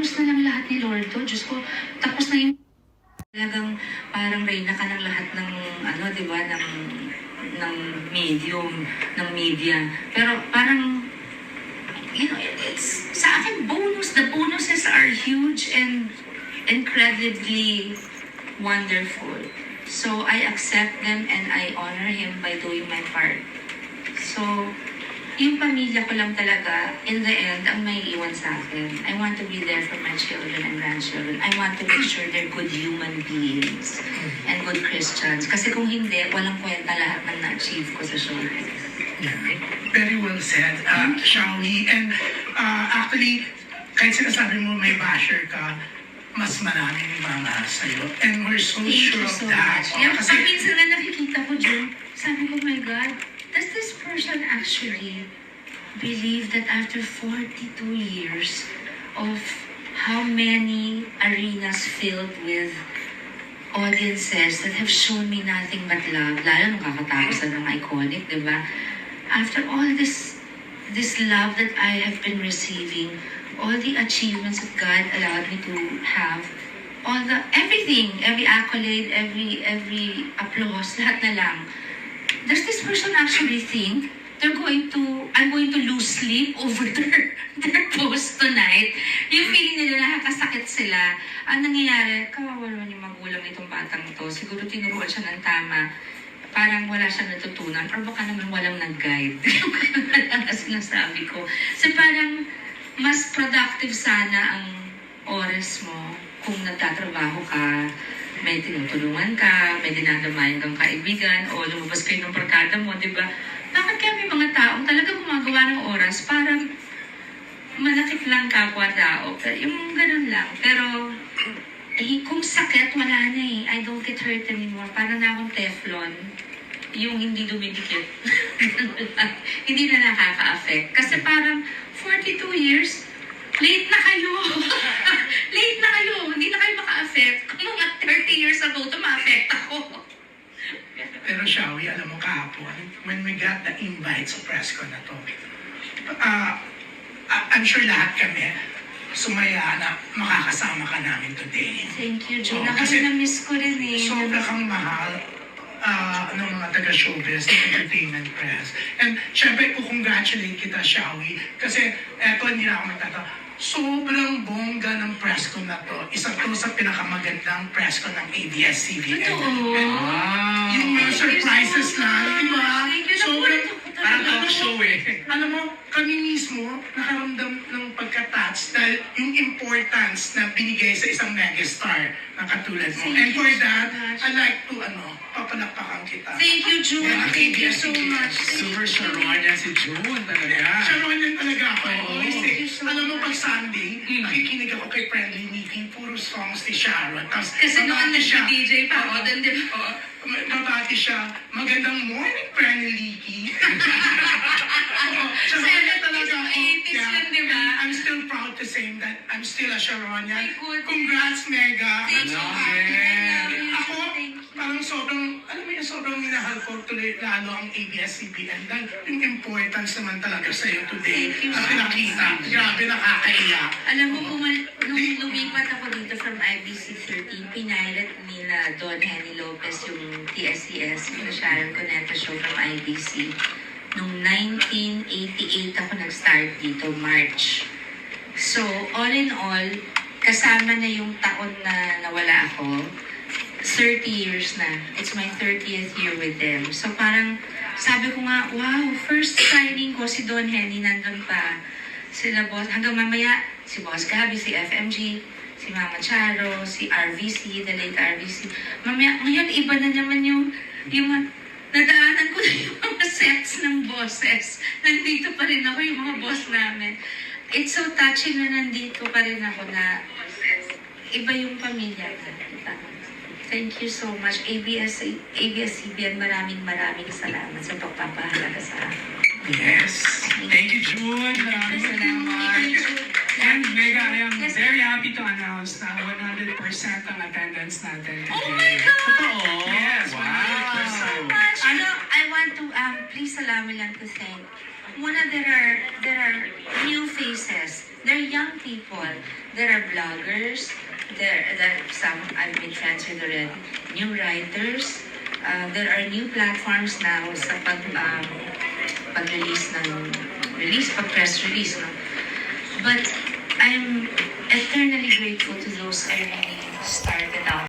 tapos na lang lahat ni Lord to. Diyos ko, tapos na yung talagang parang reyna ka ng lahat ng, ano, di ba, ng medium, ng media. Pero parang, you know, it's, sa akin, the bonuses are huge and incredibly wonderful. So, I accept them and I honor Him by doing my part. So, yung pamilya ko lang talaga, in the end, ang may iwan sa akin. I want to be there for my children and grandchildren. I want to make sure they're good human beings and good Christians. Kasi kung hindi, walang kwenta lahat ng na-achieve ko sa showbiz. Yeah, very well said, Shawi. And actually, kahit sinasabi mo may basher ka, mas maraming mamahal sa'yo. And we're so Thank sure you of so that. much. Yeah, kasi minsan nga nakikita ko, June, sabi ko, my God, does this person actually believe that after 42 years of how many arenas filled with audiences that have shown me nothing but love, lalo nung kakatapos na ng Iconic, di ba? After all this love that I have been receiving, all the achievements that God allowed me to have, everything, every accolade, every applause, lahat na lang. Does this person actually think I'm going to lose sleep over their post tonight? Yung feeling nila nakakasakit sila. Ang nangyayari, kawawa naman yung magulang nitong batang to. Siguro tinuruan siya ng tama. Parang wala siyang natutunan. Or baka naman walang nag-guide. Yung ganun sinasabi ko. So parang mas productive sana ang oras mo kung nagtatrabaho ka, may tinutulungan ka, may dinadamayan kang kaibigan, o lumabas kayo ng barkada mo, di ba? Bakit kaya may mga taong talaga gumagawa ng oras para manakit lang kapwa-tao? Yung ganun lang. Pero, kung sakit, wala na eh. I don't get hurt anymore. Parang na akong Teflon. Yung hindi dumidikit. Hindi na nakaka-affect. Kasi parang 42 years, late na kayo. Late na kayo. Hindi na kayo maka-affect. Kung mga 30 years ago, ito ma-affect ako. Pero Shawi, alam mo kahapon, when we got the invite sa press ko na to, I'm sure lahat kami sumaya na makakasama ka namin today. Thank you, June. Kasi na-miss ko rin eh. Sobra kang mahal ng mga taga-showbiz, entertainment press. And syempre, congratulate kita, Shawi. Kasi eto, hindi na ako magtatawa. Sobrang bongga ng press ko na to. Isa to sa pinakamagandang press ko ng ABS-CBN. Totoo. Yung mga surprises na, di ba? Sobrang, Parang talk show eh. alam mo, kami mismo nakaramdam ng pagka-touch dahil yung importance na binigay sa isang megastar na katulad mo. And for that, I'd like to, papalakpakan kita. Thank you, June. Yeah, Thank you so ABS-CBN. much. Super Sharon yan si June talaga. Sharon yan talaga ako. Oo. Always Thank you say, so alam mo, much. pag Sunday, nakikinig ako kay Friendly Nikki, puro songs ni Sharon. Tapos, Kasi noon babati siya. nag-DJ pa ako Oo. doon, di ba? Oo. Babati siya. Magandang morning, Friendly Nikki. Sa Sharon talaga ako. 80s yun, di ba? I'm still proud to say that I'm still a Sharonian. My goodness. Congrats, Mega. Thank you. Love I love you. Ako, Thank you. parang sobrang, alam mo yung sobrang minahal ko tuloy lalo ang ABS-CBN dahil yung importance naman talaga sa'yo today. Thank you Na so pinakita, grabe nakakaiyak. Alam mo, nung lumipat ako dito from IBC 13, pinilot nila Don Henny Lopez yung TSCS, yung Sharon Cuneta show from IBC. Noong 1988 ako nag-start dito, March. So, all in all, kasama na yung taon na nawala ako, 30 years na. It's my 30th year with them. So parang, sabi ko nga, wow, first signing ko si Don Henny, nandun pa. Sila boss, hanggang mamaya, si Boss Gabby, si FMG, si Mama Charo, si RVC, the late RVC. Mamaya, ngayon, iba na naman yung nadaanan ko na yung mga sets ng bosses. Nandito pa rin ako, yung mga boss namin. It's so touching na nandito pa rin ako na iba yung pamilya ko. Diba? Thank you so much. ABS-CBN, maraming salamat sa pagpapahalaga sa akin. Yes. Thank you, June. Maraming salamat. And Mega, I am very happy to announce na 100% ang attendance natin today. Oh my God! Totoo? Yes, Wow. So much. I want to, please allow me lang to thank Muna, there are new faces. There are young people. There are bloggers. There some I've been friends with already. New writers. There are new platforms now sa press release, no? But I'm eternally grateful to those I really started out